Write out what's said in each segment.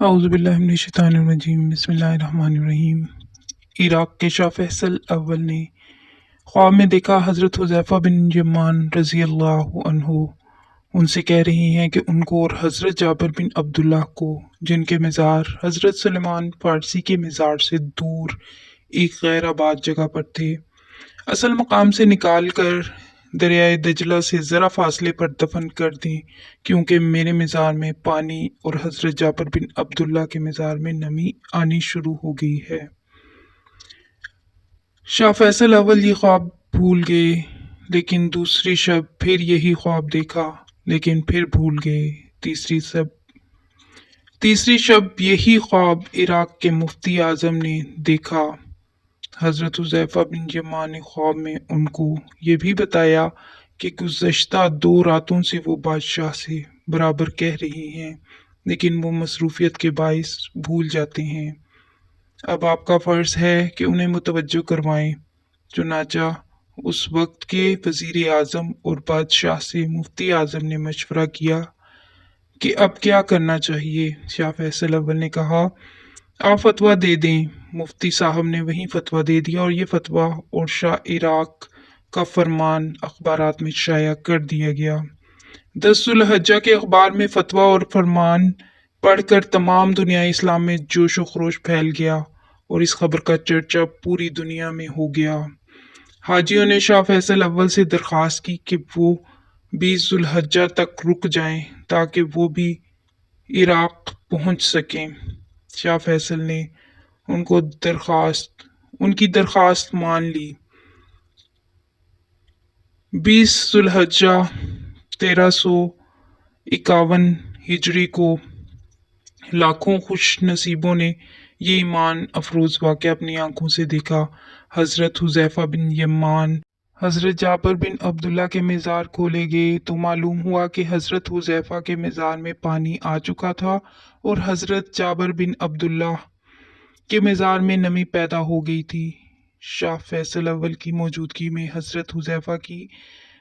औज़ुबिल्लाहिमिनश्शैतानिर्रजीम बिस्मिल्लाहिर्रहमानिर्रहीम। इराक के शाह फैसल अव्वल ने ख्वाब में देखा हज़रत हुज़ैफ़ा बिन यमान रज़ी अल्लाहु अन्हु उनसे कह रही हैं कि उनको और हज़रत जाबिर बिन अब्दुल्लाह को, जिनके मज़ार हज़रत सुलेमान फ़ारसी के मज़ार से दूर एक गैर आबाद जगह पर थे, असल मकाम से निकाल कर दरियाए दजला से ज़रा फासले पर दफन कर दें, क्योंकि मेरे मज़ार में पानी और हज़रत जाबिर बिन अब्दुल्लाह के मज़ार में नमी आनी शुरू हो गई है। शाह फैसल अव्वल ये ख्वाब भूल गए, लेकिन दूसरी शब फिर यही ख्वाब देखा, लेकिन फिर भूल गए। तीसरी शब यही ख्वाब इराक के मुफ्ती आज़म ने देखा। हज़रत हुज़ैफ़ा बिन यमान ने ख्वाब में उनको ये भी बताया कि गुज़श्ता 2 रातों से वो बादशाह से बराबर कह रही हैं, लेकिन वो मसरूफियत के बाइस भूल जाते हैं। अब आपका फ़र्ज़ है कि उन्हें मुतवज्जो करवाएं। चुनांचा उस वक्त के वज़ीर आज़म और बादशाह से मुफ्ती आज़म ने मशवरा किया कि अब क्या करना चाहिए। शाह फैसल अव्वल ने कहा, आप फतवा दे दें। मुफ्ती साहब ने वही फतवा दे दिया और ये फतवा और शाह इराक का फरमान अखबारात में शाया कर दिया गया। 10 जुल्हज्जा के अखबार में फतवा और फरमान पढ़कर तमाम दुनिया इस्लाम में जोश व खरोश फैल गया और इस खबर का चर्चा पूरी दुनिया में हो गया। हाजियों ने शाह फैसल अव्वल से दरख्वास्त की कि वो 20 जुल्हज्जा तक रुक जाएं ताकि वो भी इराक पहुंच सकें। शाह फैसल ने उनकी दरख्वास्त मान ली। 20 जुल्हज्जा 1351 हिजरी को लाखों खुश नसीबों ने ये ईमान अफरोज़ वाक़या अपनी आंखों से देखा। हज़रत हुज़ैफ़ा बिन यमान हज़रत जाबिर बिन अब्दुल्लाह के मज़ार खोले गए तो मालूम हुआ कि हज़रत हुज़ैफ़ा के मज़ार में पानी आ चुका था और हज़रत जाबिर बिन अब्दुल्लाह के मज़ार में नमी पैदा हो गई थी। शाह फैसल अव्वल की मौजूदगी में हज़रत हुज़ैफ़ा की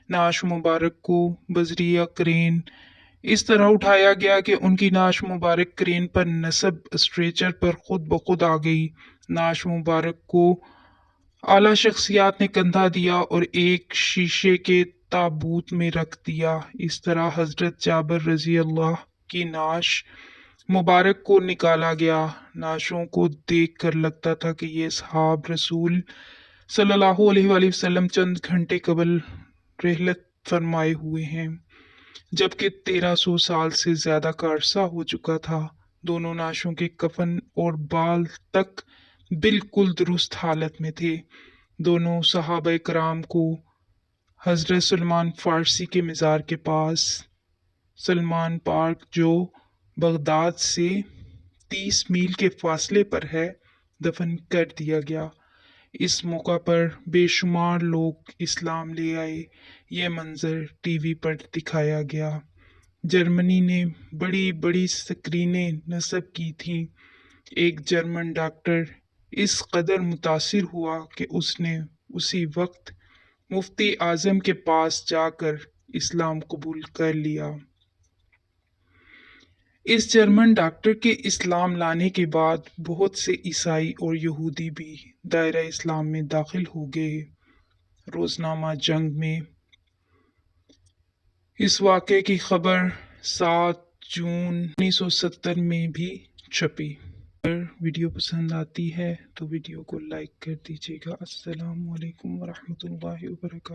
नाश मुबारक को बज़रिया क्रेन इस तरह उठाया गया कि उनकी नाश मुबारक क्रेन पर नस्ब स्ट्रेचर पर खुद ब खुद आ गई। नाश मुबारक को आला शख्सियात ने कंधा दिया और एक शीशे के ताबूत में रख दिया। इस तरह हज़रत जाबिर रज़ी अल्लाह की नाश मुबारक को निकाला गया। नाशों को देख कर लगता था कि ये असहाब रसूल सल्लल्लाहु अलैहि वसल्लम चंद घंटे कबल रहलत फरमाए हुए हैं, जबकि 1300 साल से ज्यादा का अरसा हो चुका था। दोनों नाशों के कफन और बाल तक बिल्कुल दुरुस्त हालत में थे। दोनों सहाबा कराम को हज़रत सलमान फ़ारसी के मज़ार के पास सलमान पार्क, जो बगदाद से 30 मील के फासले पर है, दफन कर दिया गया। इस मौका पर बेशुमार लोग इस्लाम ले आए। ये मंजर टीवी पर दिखाया गया। जर्मनी ने बड़ी बड़ी स्क्रीनें नस्ब की थीं। एक जर्मन डॉक्टर इस कदर मुतासिर हुआ कि उसने उसी वक्त मुफ्ती आज़म के पास जाकर इस्लाम कबूल कर लिया। इस जर्मन डॉक्टर के इस्लाम लाने के बाद बहुत से ईसाई और यहूदी भी दायरा इस्लाम में दाखिल हो गए। रोज़नामा जंग में इस वाक़े की खबर 7 जून 1970 में भी छपी। अगर वीडियो पसंद आती है तो वीडियो को लाइक कर दीजिएगा। अस्सलामु अलैकुम वरहमतुल्लाहि वबरकातुहू।